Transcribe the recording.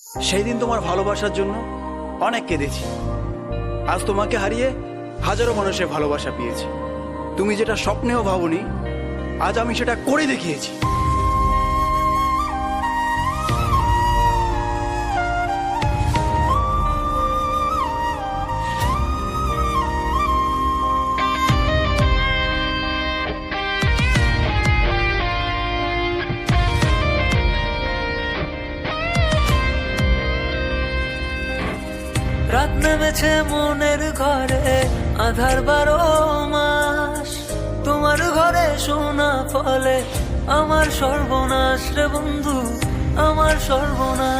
সেই দিন তোমার ভালোবাসার জন্য অনেক কেঁদেছি। আজ তোমাকে হারিয়ে হাজারো মানুষের ভালোবাসা পেয়েছি। তুমি যেটা স্বপ্নেও ভাবনি, আজ আমি সেটা করে দেখিয়েছি। রাত নেমেছে মনের ঘরে, আধার 12 মাস। তোমার ঘরে শোনা ফলে আমার সর্বনাশ রে বন্ধু, আমার সর্বনাশ।